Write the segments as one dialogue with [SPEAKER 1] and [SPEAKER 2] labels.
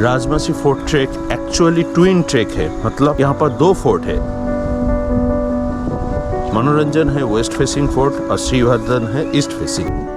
[SPEAKER 1] Rajmachi fort track actually twin track है, मतलब यहाँ पर दो फोर्ट है। मनोरंजन है वेस्ट फेसिंग फोर्ट और श्रीवर्धन है ईस्ट फेसिंग।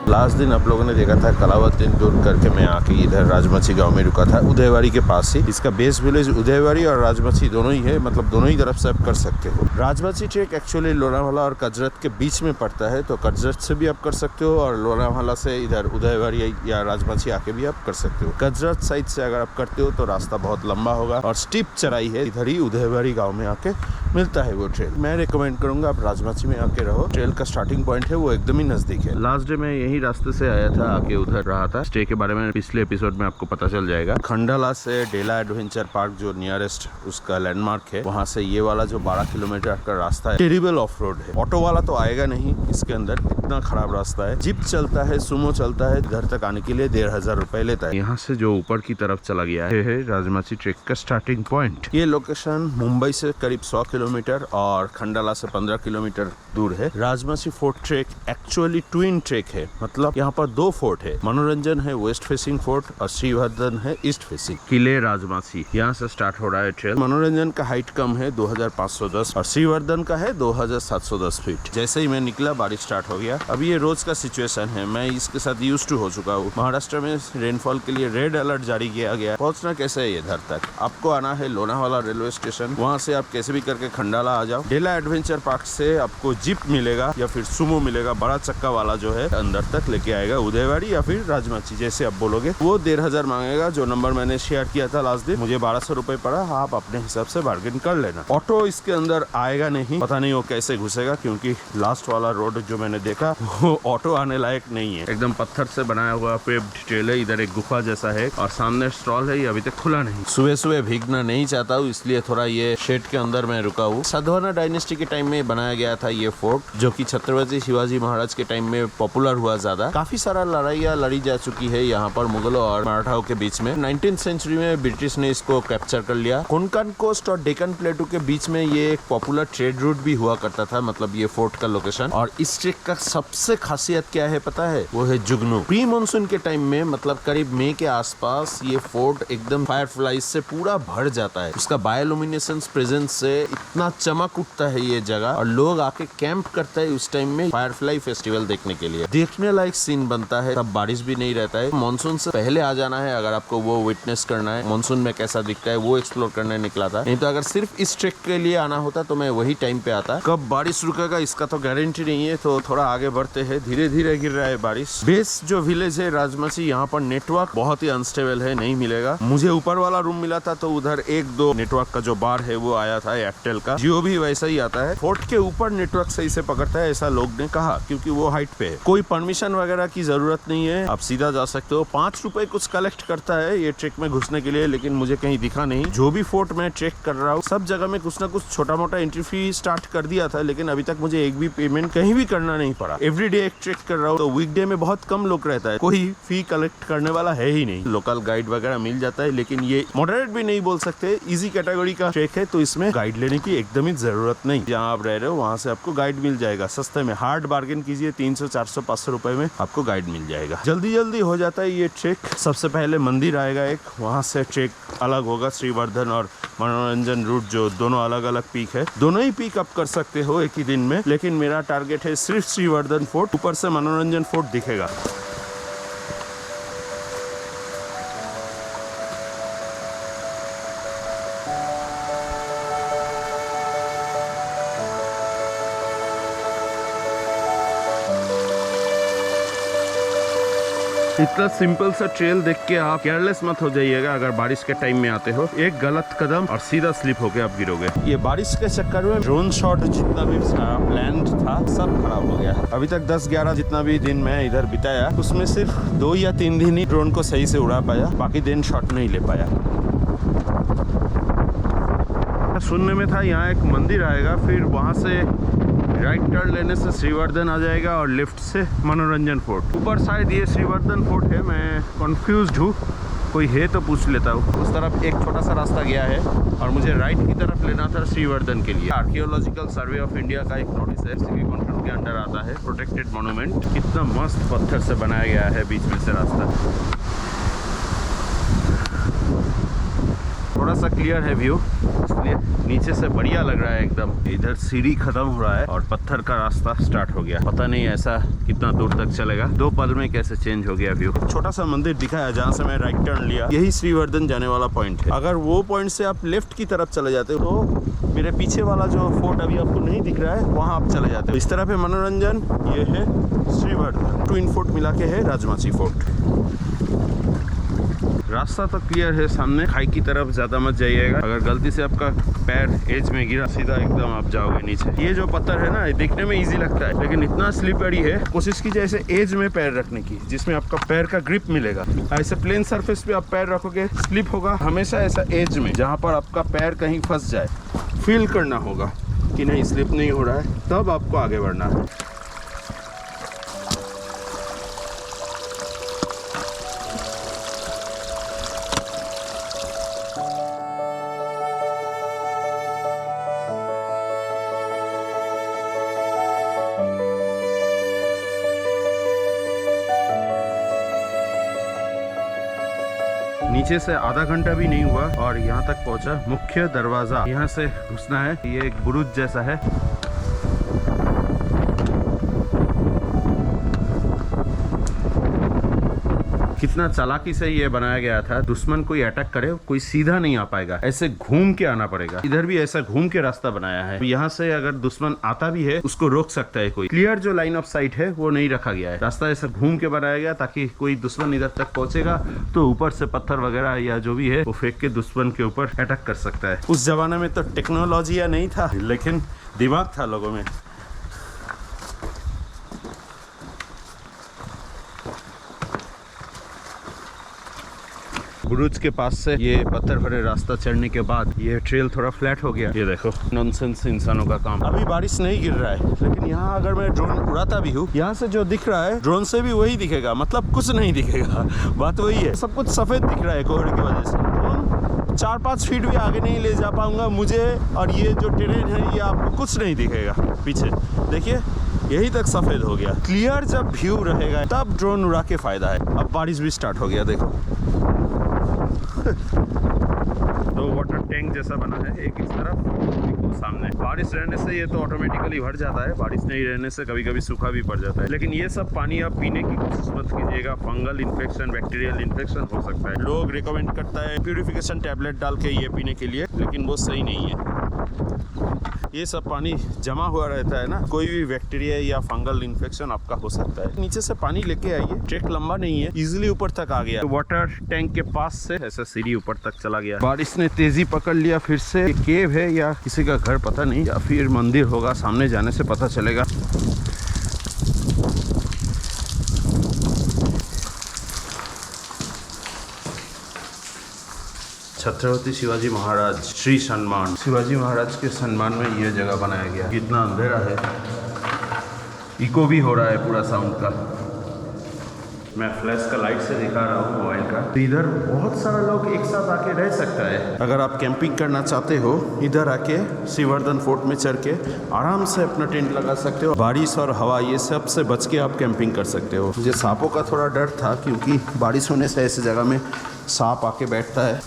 [SPEAKER 1] लास्ट दिन आप लोगों ने देखा था कलावती टूर करके मैं आके इधर राजमाची गांव में रुका था, उदयवाड़ी के पास ही। इसका बेस विलेज उदयवाड़ी और राजमाची दोनों ही है, मतलब दोनों ही तरफ से आप कर सकते हो। राजमाची ट्रैक एक्चुअली लोनावाला और कजरत के बीच में पड़ता है, तो कजरत से भी आप कर सकते हो और लोनावाला से इधर उदयवाड़ी या राजमाची आके भी आप कर सकते हो। कजरत साइड से अगर आप करते हो तो रास्ता बहुत लंबा होगा और स्टीप चढ़ाई है। इधर ही उदयवाड़ी गाँव में आके मिलता है वो ट्रेल। मैं रिकमेंड करूंगा आप राजमाची में आके रहो। ट्रेल का स्टार्टिंग पॉइंट है वो एकदम ही नजदीक है। लास्ट डे मैं यही रास्ते से आया था, आके उधर रहा था। स्टे के बारे में पिछले एपिसोड में आपको पता चल जाएगा। खंडाला से डेला एडवेंचर पार्क जो नियरेस्ट उसका लैंडमार्क है, वहाँ से ये वाला जो 12 किलोमीटर का रास्ता है टेरिबल ऑफ रोड है। ऑटो वाला तो आएगा नहीं इसके अंदर, इतना खराब रास्ता है। जीप चलता है, सुमो चलता है, घर तक आने के लिए 1500 रुपए लेता है। यहाँ से जो ऊपर की तरफ चला गया है राजमाची ट्रैक का स्टार्टिंग पॉइंट। ये लोकेशन मुंबई से करीब 100 किलोमीटर और खंडाला से 15 किलोमीटर दूर है। Rajmachi fort track actually twin track है, मतलब यहाँ पर दो फोर्ट है। मनोरंजन है वेस्ट फेसिंग फोर्ट और श्रीवर्धन है ईस्ट फेसिंग। किले राजमाची यहाँ से स्टार्ट हो रहा है ट्रेल। मनोरंजन का हाइट कम है 2510 और श्रीवर्धन का है 2710 फीट। जैसे ही मैं निकला बारिश स्टार्ट हो गया। अभी ये रोज का सिचुएशन है, मैं इसके साथ यूज्ड टू हो चुका हूँ। महाराष्ट्र में रेनफॉल के लिए रेड अलर्ट जारी किया गया। पहुंचना कैसे है इधर तक? आपको आना है लोनावाला रेलवे स्टेशन, वहाँ से आप कैसे भी करके खंडाला आ जाओ। डेला एडवेंचर पार्क से आपको जीप मिलेगा या फिर सुमो मिलेगा, बड़ा चक्का वाला जो है अंदर तक लेके आएगा उदयवाड़ी या फिर राजमाची, जैसे आप बोलोगे। वो 1500 मांगेगा। जो नंबर मैंने शेयर किया था लास्ट दिन, मुझे 1200 रुपए पड़ा। आप अपने हिसाब से बार्गेन कर लेना। ऑटो इसके अंदर आएगा नहीं, पता नहीं वो कैसे घुसेगा, क्योंकि लास्ट वाला रोड जो मैंने देखा वो ऑटो आने लायक नहीं है। एकदम पत्थर से बनाया हुआ पेव्ड ट्रेल है। इधर एक गुफा जैसा है और सामने स्टॉल है, ये अभी तक खुला नहीं। सुबह सुबह भीगना नहीं चाहता हूँ, इसलिए थोड़ा ये शेड के अंदर मैं रुका हूँ। सातवाहन डायनेस्टी के टाइम में बनाया गया था ये फोर्ट, जो कि छत्रपति शिवाजी महाराज के टाइम में पॉपुलर हुआ ज्यादा। काफी सारा लड़ाइयाँ लड़ी जा चुकी है यहाँ पर मुगलों और मराठाओं के बीच में। 19th सेंचुरी में ब्रिटिश ने इसको कैप्चर कर लिया। कोंकण कोस्ट और डेक्कन प्लेटू के बीच में ये एक पॉपुलर ट्रेड रूट भी हुआ करता था, मतलब ये फोर्ट का लोकेशन। और इस ट्रैक का सबसे खासियत क्या है पता है? वो है जुगनू। प्री मानसून के टाइम में, मतलब करीब मई के आसपास, ये फोर्ट एकदम फायरफ्लाइज से पूरा भर जाता है। उसका बायोलुमिनेसेंस प्रेजेंस से इतना चमक उठता है ये जगह, और लोग आके कैंप करते हैं उस टाइम में फायरफ्लाई फेस्टिवल देखने के लिए। देखने लायक सीन बनता है। तब बारिश भी नहीं रहता है। मानसून से पहले आ जाना है अगर आपको वो विटनेस करना है, मानसून में कैसा दिखता है वो एक्सप्लोर करने निकला था। नहीं तो अगर सिर्फ इस ट्रैक के लिए आना होता तो मैं वही टाइम पे आता। कब बारिश रुकेगा इसका तो गारंटी नहीं है, तो थोड़ा आगे बढ़ते हैं। धीरे धीरे गिर रहा है बारिश। बेस जो विलेज है राजमाची, यहाँ पर नेटवर्क बहुत ही अनस्टेबल है, नहीं मिलेगा। मुझे ऊपर वाला रूम मिला था तो उधर 1-2 नेटवर्क का जो बार है वो आया था एयरटेल का। जियो भी वैसा ही आता है। फोर्ट के ऊपर नेटवर्क सही से पकड़ता है ऐसा लोग ने कहा, क्योंकि वो हाइट पे है। कोई परमिशन वगैरह की जरूरत नहीं है, आप सीधा जा सकते हो। 5 रुपए कुछ कलेक्ट करता है ये ट्रैक में घुसने के लिए, लेकिन मुझे कहीं दिखा नहीं। जो भी फोर्ट में ट्रैक कर रहा हूँ सब जगह में कुछ ना कुछ छोटा मोटा एंट्री फी स्टार्ट कर दिया था, लेकिन अभी तक मुझे एक भी पेमेंट कहीं भी करना नहीं पड़ा। एवरीडे एक ट्रैक कर रहा हूँ तो वीकडे में बहुत कम लोग रहता है, कोई फी कलेक्ट करने वाला है ही नहीं। लोकल गाइड वगैरह मिल जाता है, लेकिन ये मॉडरेट भी नहीं बोल सकते, इजी कैटेगरी का ट्रैक है, तो इसमें गाइड लेने की एकदम ही जरूरत नहीं। जहाँ आप रह रहे हो वहाँ से आपको गाइड मिल जाएगा सस्ते में। हार्ड बार्गेन कीजिए, 300, 400, 500 रुपए में आपको गाइड मिल जाएगा। जल्दी जल्दी हो जाता है ये ट्रैक। सबसे पहले मंदिर आएगा एक, वहाँ से ट्रैक अलग होगा। श्रीवर्धन और मनोरंजन रूट जो दोनों अलग अलग पीक है, दोनों ही पीक आप कर सकते हो एक ही दिन में, लेकिन मेरा टारगेट है सिर्फ श्रीवर्धन फोर्ट। ऊपर से मनोरंजन फोर्ट दिखेगा। इतना सिंपल सा ट्रेल देख के आप केयरलेस मत हो जाइएगा अगर बारिश के टाइम में आते हो। एक गलत कदम और सीधा स्लिप होके आप गिरोगे। ये बारिश के चक्कर में ड्रोन शॉट जितना भी प्लान था सब खराब हो गया। अभी तक 10-11 जितना भी दिन मैं इधर बिताया उसमें सिर्फ 2 या 3 दिन ही ड्रोन को सही से उड़ा पाया, बाकी दिन शॉट नहीं ले पाया। सुनने में था यहाँ एक मंदिर आएगा, फिर वहाँ से राइट टर्न लेने से श्रीवर्धन आ जाएगा और लेफ्ट से मनोरंजन फोर्ट। ऊपर शायद ये श्रीवर्धन फोर्ट है, मैं कंफ्यूज्ड हूँ, कोई है तो पूछ लेता हूँ। उस तरफ एक छोटा सा रास्ता गया है और मुझे राइट की तरफ लेना था श्रीवर्धन के लिए। आर्कियोलॉजिकल सर्वे ऑफ इंडिया का एक नोटिस है, सिटी कंट्रोल के अंडर आता है, प्रोटेक्टेड मॉन्यूमेंट। कितना मस्त पत्थर से बनाया गया है बीच में से रास्ता। थोड़ा सा क्लियर है व्यू, इसलिए नीचे से बढ़िया लग रहा है एकदम। इधर सीढ़ी खत्म हो रहा है और पत्थर का रास्ता स्टार्ट हो गया। पता नहीं ऐसा कितना दूर तक चलेगा। 2 पल में कैसे चेंज हो गया व्यू। छोटा सा मंदिर दिखा है जहाँ से मैं राइट टर्न लिया, यही श्रीवर्धन जाने वाला पॉइंट है। अगर वो पॉइंट से आप लेफ्ट की तरफ चले जाते हो तो मेरे पीछे वाला जो फोर्ट अभी आपको नहीं दिख रहा है वहाँ आप चले जाते हो। इस तरफ है मनोरंजन, ये है श्रीवर्धन। ट्विन फोर्ट मिला के है राजमाची फोर्ट। रास्ता तो क्लियर है, सामने खाई की तरफ ज्यादा मत जाइएगा। अगर गलती से आपका पैर एज में गिरा सीधा एकदम आप जाओगे नीचे। ये जो पत्थर है ना दिखने में इजी लगता है लेकिन इतना स्लिपरी है। कोशिश कीजिए ऐसे एज में पैर रखने की जिसमें आपका पैर का ग्रिप मिलेगा। ऐसे प्लेन सरफेस पे आप पैर रखोगे स्लिप होगा। हमेशा ऐसा एज में जहाँ पर आपका पैर कहीं फंस जाए फील करना होगा कि नहीं स्लिप नहीं हो रहा है, तब आपको आगे बढ़ना है। नीचे से आधा घंटा भी नहीं हुआ और यहाँ तक पहुँचा। मुख्य दरवाजा यहाँ से घुसना है, ये एक बुरुज जैसा है। कितना चालाकी से ये बनाया गया था, दुश्मन कोई अटैक करे कोई सीधा नहीं आ पाएगा, ऐसे घूम के आना पड़ेगा। इधर भी ऐसा घूम के रास्ता बनाया है, यहाँ से अगर दुश्मन आता भी है उसको रोक सकता है कोई। क्लियर जो लाइन ऑफ साइट है वो नहीं रखा गया है, रास्ता ऐसा घूम के बनाया गया ताकि कोई दुश्मन इधर तक पहुंचेगा तो ऊपर से पत्थर वगैरह या जो भी है वो फेंक के दुश्मन के ऊपर अटैक कर सकता है। उस जमाने में तो टेक्नोलॉजी या नहीं था लेकिन दिमाग था लोगों में। बुरुज के पास से ये पत्थर भरे रास्ता चढ़ने के बाद ये ट्रेल थोड़ा फ्लैट हो गया। ये देखो नॉनसेंस इंसानों का काम। अभी बारिश नहीं गिर रहा है लेकिन यहाँ अगर मैं ड्रोन उड़ाता भी हूँ, यहाँ से जो दिख रहा है ड्रोन से भी वही दिखेगा, मतलब कुछ नहीं दिखेगा। बात वही है, सब कुछ सफेद दिख रहा है कोहरे की वजह से। ड्रोन 4-5 फीट भी आगे नहीं ले जा पाऊंगा मुझे, और ये जो टेरेन है ये आपको कुछ नहीं दिखेगा। पीछे देखिए यही तक सफेद हो गया। क्लियर जब व्यू रहेगा तब ड्रोन उड़ा के फायदा है। अब बारिश भी स्टार्ट हो गया, देखो तो वाटर टैंक जैसा बना है एक इस तरफ, एक वो सामने। बारिश रहने से ये तो ऑटोमेटिकली भर जाता है, बारिश नहीं रहने से कभी कभी सूखा भी पड़ जाता है। लेकिन ये सब पानी आप पीने की कोशिश मत कीजिएगा, फंगल इन्फेक्शन बैक्टीरियल इन्फेक्शन हो सकता है। लोग रिकमेंड करता है प्यूरिफिकेशन टैबलेट डाल के ये पीने के लिए, लेकिन वो सही नहीं है। ये सब पानी जमा हुआ रहता है ना, कोई भी बैक्टीरिया या फंगल इन्फेक्शन आपका हो सकता है। नीचे से पानी लेके आइए, ट्रैक लंबा नहीं है, इजीली ऊपर तक आ गया। तो वाटर टैंक के पास से ऐसा सीढ़ी ऊपर तक चला गया। बारिश ने तेजी पकड़ लिया फिर से। केव है या किसी का घर पता नहीं, या फिर मंदिर होगा, सामने जाने से पता चलेगा। छत्रपति शिवाजी महाराज श्री सम्मान, शिवाजी महाराज के सम्मान में यह जगह बनाया गया। कितना अंधेरा है, इको भी हो रहा है पूरा साउंड का। मैं फ्लैश का लाइट से दिखा रहा हूँ मोबाइल का। तो इधर बहुत सारा लोग एक साथ आके रह सकता है। अगर आप कैंपिंग करना चाहते हो इधर आके श्रीवर्धन फोर्ट में चढ़ के आराम से अपना टेंट लगा सकते हो। बारिश और हवा ये सब से बच के आप कैंपिंग कर सकते हो। मुझे सांपों का थोड़ा डर था क्योंकि बारिश होने से ऐसी जगह में सांप आके बैठता है।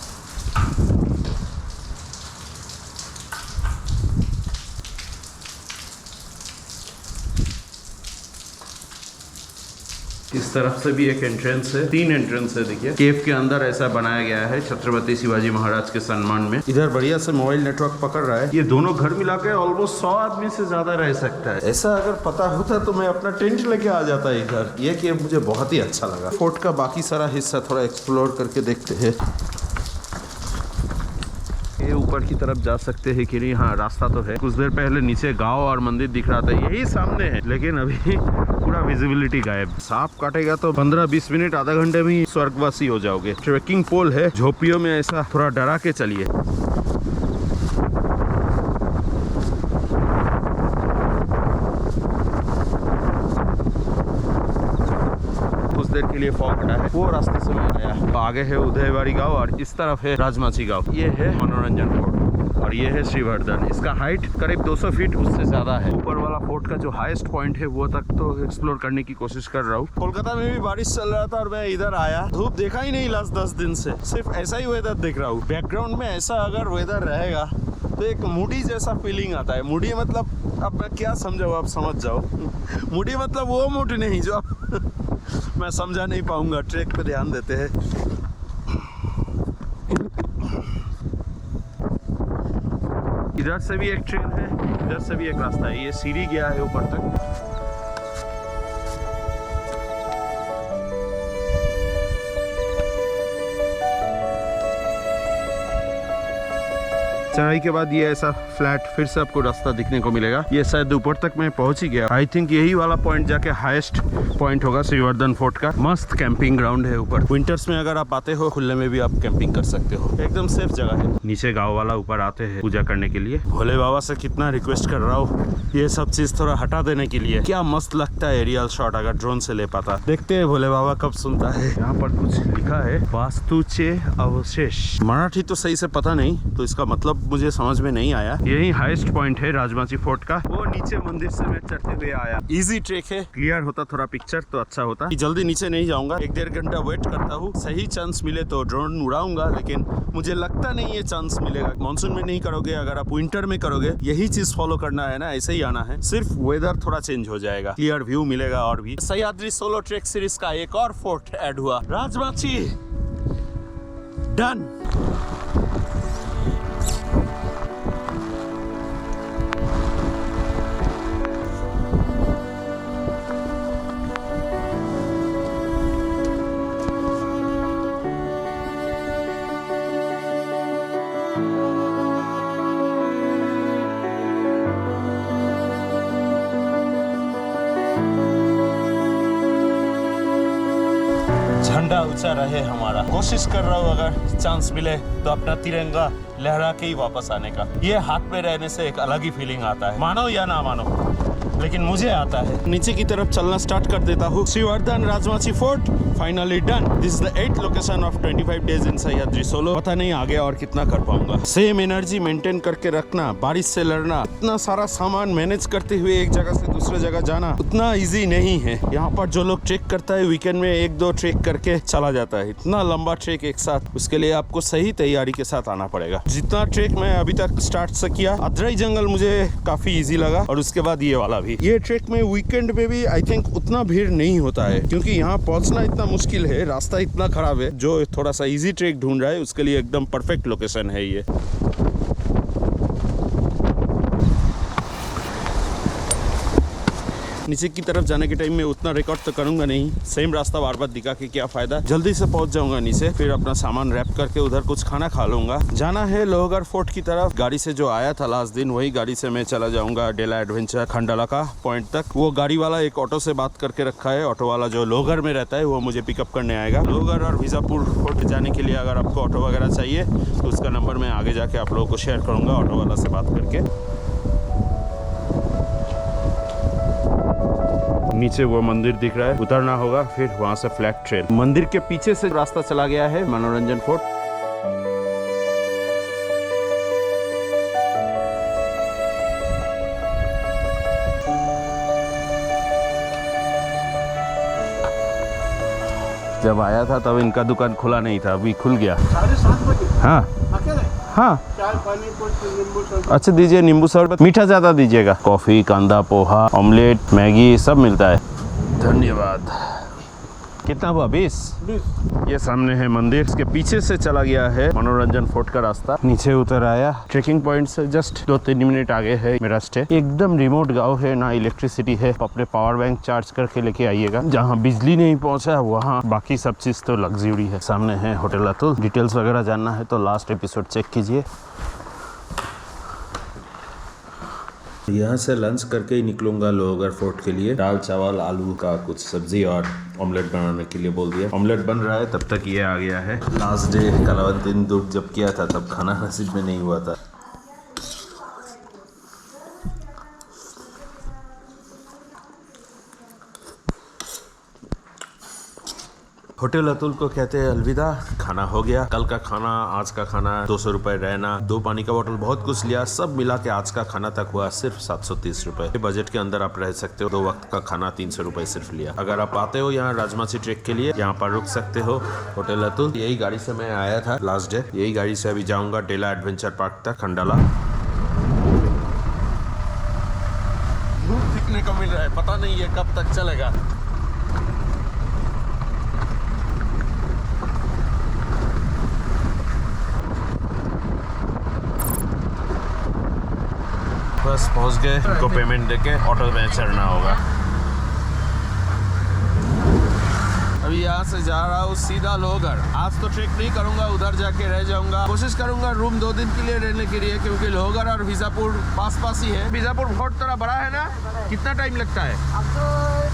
[SPEAKER 1] इस इस तरफ से भी एक एंट्रेंस है, 3 एंट्रेंस है। देखिए केव के अंदर ऐसा बनाया गया है छत्रपति शिवाजी महाराज के सम्मान में। इधर बढ़िया से मोबाइल नेटवर्क पकड़ रहा है। ये दोनों घर मिला के ऑलमोस्ट 100 आदमी से ज्यादा रह सकता है। ऐसा अगर पता होता तो मैं अपना टेंट लेके आ जाता इधर। ये कि मुझे बहुत ही अच्छा लगा। फोर्ट का बाकी सारा हिस्सा थोड़ा एक्सप्लोर करके देखते हैं। ये ऊपर की तरफ जा सकते हैं कि नहीं? हाँ, रास्ता तो है। कुछ देर पहले नीचे गांव और मंदिर दिख रहा था, यही सामने है, लेकिन अभी पूरा विजिबिलिटी गायब। सांप काटेगा तो 15-20 मिनट आधा घंटे में ही स्वर्गवासी हो जाओगे। ट्रेकिंग पोल है, झोपड़ियों में ऐसा थोड़ा डरा के चलिए। देर के लिए फॉग हटा है, वो रास्ते से मैं आया। तो आगे है उदयवारी गांव और इस तरफ है राजमाची गांव। ये है मनोरंजन फोर्ट और ये है श्रीवर्धन। इसका हाइट करीब 200 फीट उससे ज्यादा है। ऊपर वाला फोर्ट का जो हाईएस्ट पॉइंट है वो तक तो एक्सप्लोर करने की कोशिश कर रहा हूँ। कोलकाता में भी बारिश चल रहा था और मैं इधर आया, धूप देखा ही नहीं लास्ट 10 दिन से, सिर्फ ऐसा ही वेदर देख रहा हूँ। बैकग्राउंड में ऐसा अगर वेदर रहेगा तो एक मूडी जैसा फीलिंग आता है। मूडी मतलब अब मैं क्या समझाऊँ, आप समझ जाओ। मूडी मतलब वो मूड नहीं जो मैं समझा नहीं पाऊंगा। ट्रैक पे ध्यान देते हैं। इधर से भी एक ट्रेन है, इधर से भी एक रास्ता है। ये सीढ़ी गया है ऊपर तक। चढ़ाई के बाद ये ऐसा फ्लैट फिर से आपको रास्ता दिखने को मिलेगा। ये शायद ऊपर तक मैं पहुंच ही गया। आई थिंक यही वाला पॉइंट जाके हाईएस्ट पॉइंट होगा श्रीवर्धन फोर्ट का। मस्त कैंपिंग ग्राउंड है ऊपर। विंटर्स में अगर आप आते हो, खुले में भी आप कैंपिंग कर सकते हो। एकदम सेफ जगह है। नीचे गांव वाला ऊपर आते हैं पूजा करने के लिए। भोले बाबा से कितना रिक्वेस्ट कर रहा हूँ ये सब चीज थोड़ा हटा देने के लिए। क्या मस्त लगता है एरियल शॉट अगर ड्रोन से ले पाता। देखते हैं भोले बाबा कब सुनता है। यहाँ पर कुछ लिखा है, वास्तुचे अवशेष। मराठी तो सही से पता नहीं, तो इसका मतलब मुझे समझ में नहीं आया। यही हाईएस्ट पॉइंट है राजमाची फोर्ट का। वो नीचे मंदिर से मैं चढ़ते हुए आया। इजी ट्रेक है। क्लियर होता थोड़ा पिक्चर तो अच्छा होता। जल्दी नीचे नहीं जाऊंगा, 1-1.5 घंटा वेट करता हूँ। सही चांस मिले तो ड्रोन उड़ाऊंगा, लेकिन मुझे लगता नहीं ये चांस मिलेगा। मानसून में नहीं करोगे, अगर आप विंटर में करोगे यही चीज फॉलो करना है ना, ऐसे ही आना है। सिर्फ वेदर थोड़ा चेंज हो जाएगा, क्लियर व्यू मिलेगा। और भी सह्याद्री सोलो ट्रेक सीरीज का एक और फोर्ट ऐड हुआ, राजमाची। डन। झंडा ऊंचा रहे हमारा। कोशिश कर रहा हूँ अगर चांस मिले तो अपना तिरंगा लहरा के ही वापस आने का। ये हाथ में रहने से एक अलग ही फीलिंग आता है, मानो या ना मानो, लेकिन मुझे आता है। नीचे की तरफ चलना स्टार्ट कर देता हूँ। Shrivardhan Rajmachi fort finally done. This is the 8th location of 25 days in Sahyadri solo. पता नहीं आगे और कितना कर पाऊंगा। सेम एनर्जी मेंटेन करके रखना, बारिश से लड़ना, इतना सारा सामान मैनेज करते हुए एक जगह से दूसरे जगह जाना उतना इजी नहीं है। यहाँ पर जो लोग ट्रेक करता है वीकेंड में 1-2 ट्रेक करके चला जाता है। इतना लंबा ट्रेक एक साथ, उसके लिए आपको सही तैयारी के साथ आना पड़ेगा। जितना ट्रेक मैं अभी तक स्टार्ट से किया, अद्रई जंगल मुझे काफी इजी लगा और उसके बाद ये वाला भी। ये ट्रेक में वीकेंड में भी आई थिंक उतना भीड़ नहीं होता है, क्योंकि यहाँ पहुंचना इतना मुश्किल है, रास्ता इतना खराब है। जो थोड़ा सा इजी ट्रेक ढूंढ रहा है उसके लिए एकदम परफेक्ट लोकेशन है ये। नीचे की तरफ जाने के टाइम में उतना रिकॉर्ड तो करूंगा नहीं, सेम रास्ता बार बार दिखा के क्या फायदा। जल्दी से पहुंच जाऊंगा नीचे, फिर अपना सामान रैप करके उधर कुछ खाना खा लूंगा। जाना है लोहगढ़ फोर्ट की तरफ। गाड़ी से जो आया था लास्ट दिन, वही गाड़ी से मैं चला जाऊंगा डेला एडवेंचर खंडाला का पॉइंट तक। वो गाड़ी वाला एक ऑटो से बात करके रखा है। ऑटो वाला जो लोहगढ़ में रहता है वो मुझे पिकअप करने आएगा। लोहगढ़ और बीजापुर फोर्ट जाने के लिए अगर आपको ऑटो वगैरह चाहिए तो उसका नंबर मैं आगे जाके आप लोगों को शेयर करूंगा, ऑटो वाला से बात करके। नीचे वो मंदिर दिख रहा है, उतरना होगा, फिर वहां से फ्लैट ट्रेल। मंदिर के पीछे से रास्ता चला गया है मनोरंजन फोर्ट। जब आया था तब इनका दुकान खुला नहीं था, अभी खुल गया। 7:30 बजे। हाँ हाँ, चाय पानी कुछ अच्छा दीजिए, नींबू शरबत, मीठा ज़्यादा दीजिएगा। कॉफ़ी, कांदा पोहा, ऑमलेट, मैगी सब मिलता है। धन्यवाद। कितना हुआ 20? ये सामने है मंदिर, इसके पीछे से चला गया है मनोरंजन फोर्ट का रास्ता। नीचे उतर आया, ट्रेकिंग पॉइंट से जस्ट 2-3 मिनट आगे है मेरा स्टे। एकदम रिमोट गांव है, ना इलेक्ट्रिसिटी है। अपने पावर बैंक चार्ज करके लेके आइएगा। जहाँ बिजली नहीं पहुँचा वहाँ बाकी सब चीज तो लग्जरी है। सामने है होटल अतुल। डिटेल्स वगैरह जानना है तो लास्ट एपिसोड चेक कीजिए। यहाँ से लंच करके ही निकलूंगा लोहगढ़ फोर्ट के लिए। दाल चावल आलू का कुछ सब्जी और ऑमलेट बनाने के लिए बोल दिया। ऑमलेट बन रहा है तब तक ये आ गया है। लास्ट डे कलावतीन दुर्ग जब किया था तब खाना नसीब में नहीं हुआ था। होटल अतुल को कहते हैं अलविदा। खाना हो गया। कल का खाना, आज का खाना 200 रुपए रहना, 2 पानी का बोतल, बहुत कुछ लिया। सब मिला के आज का खाना तक हुआ सिर्फ 730 रुपए। बजट के अंदर आप रह सकते हो। 2 वक्त का खाना 300 रुपए सिर्फ लिया। अगर आप आते हो यहाँ राजमाची ट्रेक के लिए, यहाँ पर रुक सकते हो होटल अतुल। यही गाड़ी से मैं आया था लास्ट डे। यही गाड़ी से अभी जाऊंगा डेला एडवेंचर पार्क तक, खंडाला। धूप दिखने को मिल रहा है, पता नहीं है कब तक चलेगा। बस पहुंच गए। इनको पेमेंट देके ऑटो में चढ़ना होगा। अभी यहाँ से जा रहा हूँ सीधा लोहगढ़। आज तो ट्रेक नहीं करूंगा, उधर जाके रह जाऊंगा। कोशिश करूंगा रूम 2 दिन के लिए रहने के लिए, क्योंकि लोहगढ़ और बीजापुर पास ही है। बीजापुर बहुत थोड़ा बड़ा है ना। कितना टाइम लगता है?
[SPEAKER 2] अब तो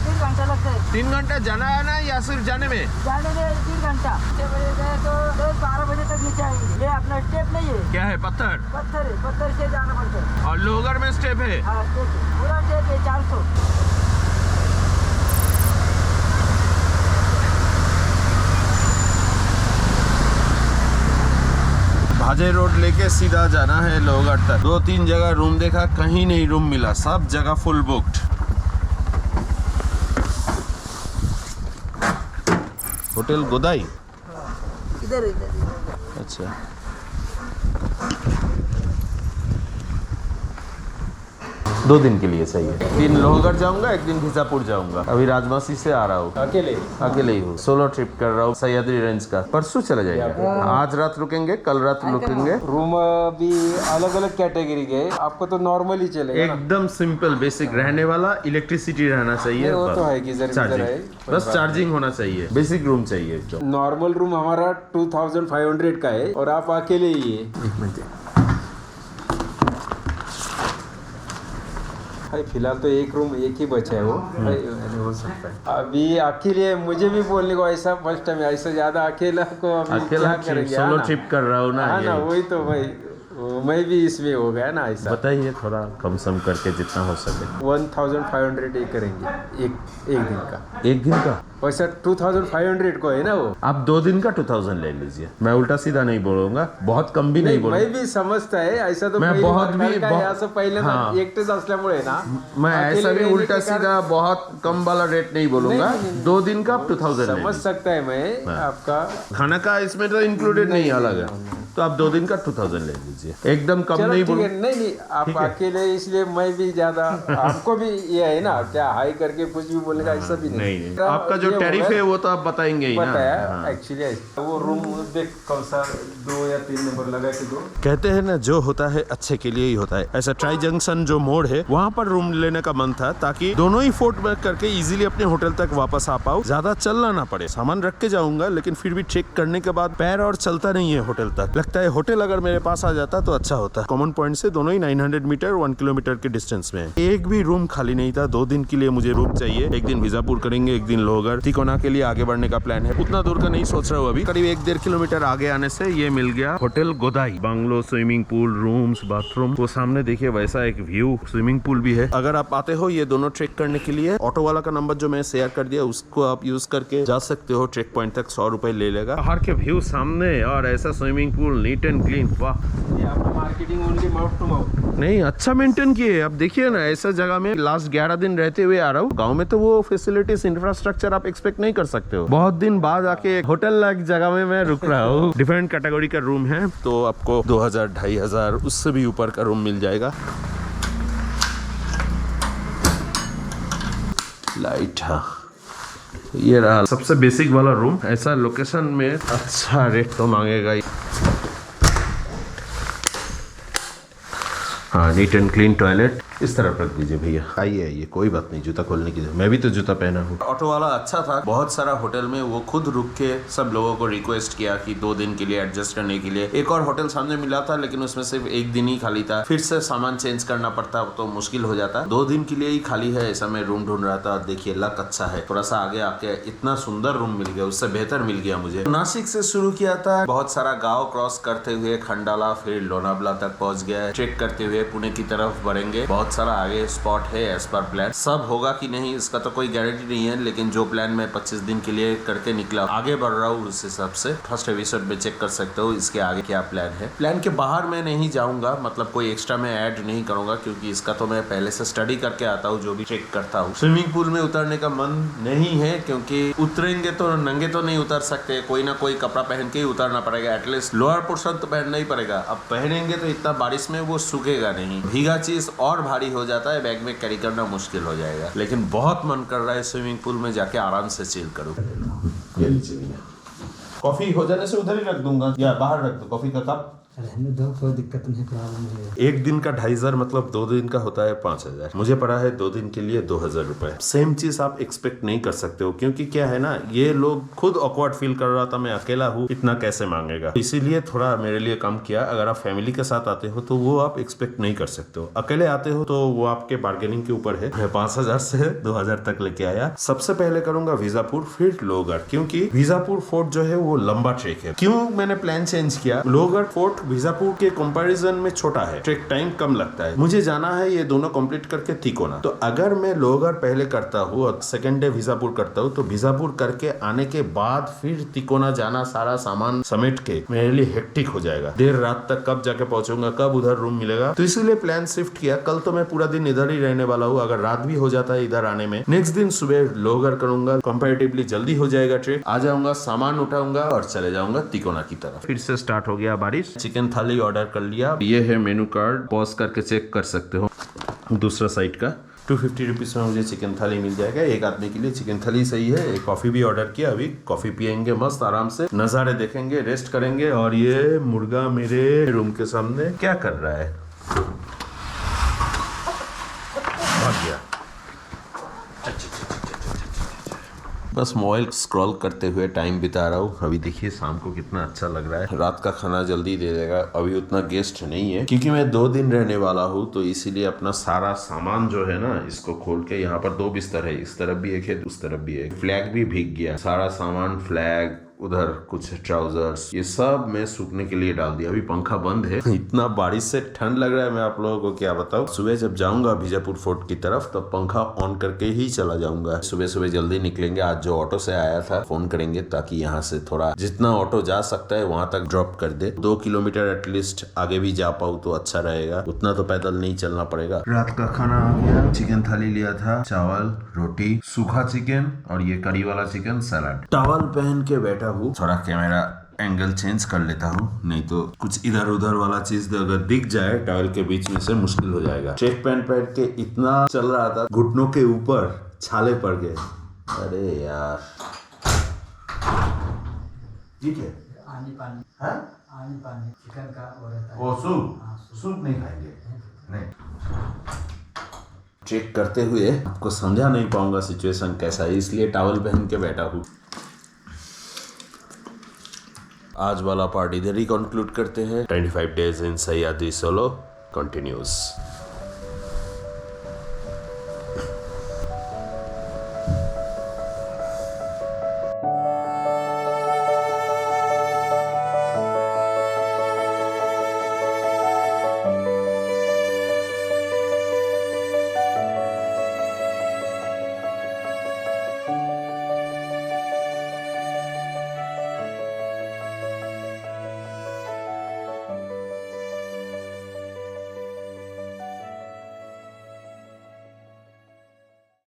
[SPEAKER 2] 3 घंटा लगता है।
[SPEAKER 1] 3 घंटा जाना है ना, या सिर्फ जाने में?
[SPEAKER 2] जाने में 3 घंटा। 6 बजे गए तो 12 बजे तक नीचे आएंगे। ये अपना स्टेप नहीं है।
[SPEAKER 1] क्या है? पत्थर
[SPEAKER 2] पत्थर है, पत्थर से जाना पड़ता है।
[SPEAKER 1] और लोहगढ़ में स्टेप है?
[SPEAKER 2] हाँ, पूरा स्टेप है 400।
[SPEAKER 1] भाजे रोड लेके सीधा जाना है लोहगढ़ तक। 2-3 जगह रूम देखा, कहीं नहीं रूम मिला, सब जगह फुल बुक्ड। होटल गोदाई
[SPEAKER 2] इधर।
[SPEAKER 1] अच्छा, दो दिन के लिए सही है। 1 दिन लोहगढ़ जाऊंगा, 1 दिन बीजापुर जाऊंगा। अभी राजमासी से आ रहा हूँ, अकेले ही हूँ। सोलो ट्रिप कर रहा हूँ सह्याद्री रेंज का। परसों चले जाएंगे। आज रात रुकेंगे, कल रात रुकेंगे।
[SPEAKER 3] रूम भी अलग अलग कैटेगरी के। आपको तो नॉर्मल ही चलेगा।
[SPEAKER 1] एकदम सिंपल बेसिक रहने वाला, इलेक्ट्रिसिटी रहना चाहिए।
[SPEAKER 3] वो तो है, गीजर है,
[SPEAKER 1] बस चार्जिंग होना चाहिए। बेसिक रूम चाहिए।
[SPEAKER 3] नॉर्मल रूम हमारा 2500 का है और आप अकेले ही है। 1 मिनट। फिलहाल तो एक रूम एक ही बचा है, वो हो सकता है। अभी अकेले मुझे भी बोलने को ऐसा फर्स्ट टाइम, ऐसा ज्यादा अकेला को अभी क्या करेंगे।
[SPEAKER 1] सोलो ट्रिप कर रहा हूँ ना,
[SPEAKER 3] वही तो भाई मैं भी इसमें हो गया ना ऐसा।
[SPEAKER 1] बताइए थोड़ा कम सम करके जितना हो सके।
[SPEAKER 3] 1500 एक करेंगे एक दिन का।
[SPEAKER 1] 1 दिन का
[SPEAKER 3] वैसा 2500 को है ना वो।
[SPEAKER 1] आप 2 दिन का 2000 ले लीजिए। मैं उल्टा सीधा नहीं बोलूंगा, बहुत कम भी नहीं बोलूंगा।
[SPEAKER 3] मैं भी समझता है ऐसा तो।
[SPEAKER 1] मैं बहुत भी
[SPEAKER 3] असं पहिले एकटेच असल्यामुळे ना,
[SPEAKER 1] मैं ऐसा भी उल्टा सीधा बहुत कम वाला रेट नहीं बोलूंगा। 2 दिन का 2000
[SPEAKER 3] समझ सकता है मैं आपका।
[SPEAKER 1] खाना का इसमें तो इंक्लूडेड नहीं, अलग है। तो आप 2 दिन का 2000 ले लीजिए। एकदम कम नहीं बोलूंगा।
[SPEAKER 3] नहीं आप अकेले, इसलिए मैं भी ज्यादा। आपको भी ये है ना, क्या हाई करके कुछ भी बोलेगा ऐसा भी नहीं।
[SPEAKER 1] आपका जो टैरिफ है वो तो आप बताएंगे ही ना।
[SPEAKER 3] एक्चुअली वो रूम देख कौन सा 2 या 3 नंबर लगा के दो।
[SPEAKER 1] कहते हैं ना, जो होता है अच्छे के लिए ही होता है। ऐसा ट्राई जंक्शन जो मोड़ है, वहाँ पर रूम लेने का मन था, ताकि दोनों ही फोर्ट बैक करके इजीली अपने होटल तक वापस आ पाऊँ, ज्यादा चलना ना पड़े। सामान रख के जाऊंगा, लेकिन फिर भी चेक करने के बाद पैर और चलता नहीं है होटल तक। लगता है होटल अगर मेरे पास आ जाता तो अच्छा होता। कॉमन पॉइंट से दोनों ही 900 मीटर 1 किलोमीटर के डिस्टेंस में। एक भी रूम खाली नहीं था। 2 दिन के लिए मुझे रूम चाहिए। 1 दिन बीजापुर करेंगे, 1 दिन लोहगढ़। तिकोना के लिए आगे बढ़ने का प्लान है। उतना दूर का नहीं सोच रहा हूँ अभी। करीब 1-1.5 किलोमीटर आगे आने से ये मिल गया hotel Godai. Bungalow, swimming pool, rooms, bathroom. वो सामने देखिए वैसा एक व्यू, स्विमिंग पूल भी है। अगर आप आते हो ये दोनों ट्रेक करने के लिए, ऑटो वाला का नंबर जो मैं शेयर कर दिया उसको आप यूज करके जा सकते हो। ट्रेक पॉइंट तक 100 रुपए ले लेगा। बाहर के व्यू सामने और ऐसा swimming pool neat and clean. वाह,
[SPEAKER 3] marketing only mouth to mouth.
[SPEAKER 1] नहीं, अच्छा मेंटेन किए। अब देखिए ना, ऐसा जगह में लास्ट 11 दिन रहते हुए आ रहा हूँ। गाँव में तो वो फैसिलिटीज, इंफ्रास्ट्रक्चर आप एक्सपेक्ट नहीं कर सकते हो। बहुत दिन बाद आके एक होटल लाइक जगह में मैं रुक रहा हूँ। डिफरेंट कैटेगरी का रूम है, तो आपको 2000-2500 उससे भी ऊपर का रूम मिल जाएगा। लाइट, हाँ ये रहा सबसे बेसिक वाला रूम। ऐसा लोकेशन में अच्छा रेट तो मांगेगा ही। हाँ, नीट एंड क्लीन टॉयलेट। इस तरफ रख दीजिए भैया। आइए आइए, कोई बात नहीं, जूता खोलने की जरूरत। मैं भी तो जूता पहना हूँ। ऑटो वाला अच्छा था। बहुत सारा होटल में वो खुद रुक के सब लोगों को रिक्वेस्ट किया कि 2 दिन के लिए एडजस्ट करने के लिए। एक और होटल सामने मिला था, लेकिन उसमें सिर्फ 1 दिन ही खाली था। फिर से सामान चेंज करना पड़ता तो मुश्किल हो जाता। 2 दिन के लिए ही खाली है, ऐसा मैं रूम ढूंढ रहा था। देखिए लक अच्छा है, थोड़ा सा आगे आके इतना सुंदर रूम मिल गया, उससे बेहतर मिल गया मुझे। नासिक से शुरू किया था, बहुत सारा गाँव क्रॉस करते हुए खंडाला, फिर लोनावला तक पहुंच गया। ट्रेक करते हुए पुणे की तरफ बढ़ेंगे। बहुत सारा आगे स्पॉट है एज पर प्लान। सब होगा कि नहीं इसका तो कोई गारंटी नहीं है, लेकिन जो प्लान मैं 25 दिन के लिए करके निकला, आगे बढ़ रहा हूँ उस हिसाब से। फर्स्ट एपिसोड में चेक कर सकते हो इसके आगे क्या प्लान है। प्लान के बाहर मैं नहीं जाऊंगा, मतलब कोई एक्स्ट्रा मैं ऐड नहीं करूंगा, क्योंकि इसका तो मैं पहले से स्टडी करके आता हूँ जो भी ट्रेक करता हूँ। स्विमिंग पूल में उतरने का मन नहीं है, क्योंकि उतरेंगे तो नंगे तो नहीं उतर सकते, कोई ना कोई कपड़ा पहन के ही उतरना पड़ेगा। एटलीस्ट लोअर पोर्शन तो पहनना ही पड़ेगा। अब पहनेंगे तो इतना बारिश में वो सूखेगा नहीं, भीगा चीज और भारी हो जाता है, बैग में कैरी करना मुश्किल हो जाएगा। लेकिन बहुत मन कर रहा है स्विमिंग पूल में जाके आराम से चिल करूं। ये लीजिए भैया, कॉफी हो जाने से उधर ही रख दूंगा या बाहर रख दो कॉफी का कप।
[SPEAKER 2] रहने दो, कोई दिक्कत नहीं, प्रॉब्लम नहीं है।
[SPEAKER 1] 1 दिन का 2500, मतलब 2 दिन का होता है 5000। मुझे पड़ा है 2 दिन के लिए 2000 रुपए। सेम चीज आप एक्सपेक्ट नहीं कर सकते हो, क्योंकि क्या है ना, ये लोग खुद ऑकवर्ड फील कर रहा था, मैं अकेला हूँ, इतना कैसे मांगेगा। इसीलिए थोड़ा मेरे लिए कम किया। अगर आप फैमिली के साथ आते हो तो वो आप एक्सपेक्ट नहीं कर सकते हो। अकेले आते हो तो वो आपके बार्गेनिंग के ऊपर है। मैं 5000 से 2000 तक लेके आया। सबसे पहले करूंगा विजापुर, फिर लोहगढ़, क्योंकि विजापुर फोर्ट जो है वो लंबा ट्रेक है। क्यों मैंने प्लान चेंज किया? लोहगढ़ फोर्ट विजापुर के कंपैरिजन में छोटा है, ट्रेक टाइम कम लगता है। मुझे जाना है ये दोनों कंप्लीट करके तिकोना। तो अगर मैं लोहगढ़ पहले करता हूँ और सेकेंड डे विजापुर करता हूँ, तो विजापुर करके आने के बाद फिर तिकोना जाना, सारा सामान समेट के मेरे लिए हेक्टिक हो जाएगा। देर रात तक कब जाके पहुंचूंगा, कब उधर रूम मिलेगा, तो इसीलिए प्लान शिफ्ट किया। कल तो मैं पूरा दिन इधर ही रहने वाला हूँ। अगर रात भी हो जाता है इधर आने में, नेक्स्ट दिन सुबह लोहगढ़ करूंगा। कंपैरेटिवली जल्दी हो जाएगा ट्रेक। आ जाऊंगा, सामान उठाऊंगा और चले जाऊंगा तिकोना की तरफ। फिर से स्टार्ट हो गया बारिश। चिकन थाली ऑर्डर कर लिया। ये है मेनू कार्ड, पॉज करके चेक कर सकते हो। दूसरा साइड का 250 रुपीज में मुझे चिकन थाली मिल जाएगा। एक आदमी के लिए चिकन थाली सही है। एक कॉफी भी ऑर्डर किया। अभी कॉफी पियेंगे, मस्त आराम से नज़ारे देखेंगे, रेस्ट करेंगे। और ये मुर्गा मेरे रूम के सामने क्या कर रहा है, भाग गया। बस मोबाइल स्क्रॉल करते हुए टाइम बिता रहा हूँ। अभी देखिए शाम को कितना अच्छा लग रहा है। रात का खाना जल्दी दे देगा। अभी उतना गेस्ट नहीं है, क्योंकि मैं 2 दिन रहने वाला हूँ, तो इसीलिए अपना सारा सामान जो है ना, इसको खोल के, यहाँ पर 2 बिस्तर है, इस तरफ भी एक है, उस तरफ भी एक। फ्लैग भी भीग गया, सारा सामान, फ्लैग, उधर कुछ ट्राउजर्स, ये सब मैं सूखने के लिए डाल दिया। अभी पंखा बंद है, इतना बारिश से ठंड लग रहा है, मैं आप लोगों को क्या बताऊं। सुबह जब जाऊंगा बीजापुर फोर्ट की तरफ, तब पंखा ऑन करके ही चला जाऊंगा। सुबह सुबह जल्दी निकलेंगे। आज जो ऑटो से आया था, फोन करेंगे ताकि यहाँ से थोड़ा जितना ऑटो जा सकता है वहां तक ड्रॉप कर दे। 2 किलोमीटर एटलीस्ट आगे भी जा पाऊँ तो अच्छा रहेगा। उतना तो पैदल नहीं चलना पड़ेगा। रात का खाना आ गया। चिकन थाली लिया था, चावल, रोटी, सूखा चिकन और ये करी वाला चिकन सलाद। टॉवल पहन के बैठा हूँ। थोड़ा कैमरा एंगल चेंज कर लेता हूँ, नहीं तो कुछ इधर उधर वाला चीज अगर दिख जाए टॉवल के बीच में से, मुश्किल हो जाएगा। ट्रैक पैंट पहन के इतना चल रहा था, घुटनों के ऊपर छाले पड़ गए। अरे यार, ठीक है।
[SPEAKER 2] आनी पानी,
[SPEAKER 1] हाँ?
[SPEAKER 2] आनी पानी चिकन का वो रहता है।
[SPEAKER 1] वो सूप नहीं खाएंगे, नहीं। ट्रेक करते हुए आपको समझा नहीं पाऊंगा सिचुएशन कैसा है, इसलिए टॉवल पहन के बैठा हूँ। आज वाला पार्ट इधर ही कंक्लूड करते हैं। 25 days in Sahyadri solo continues.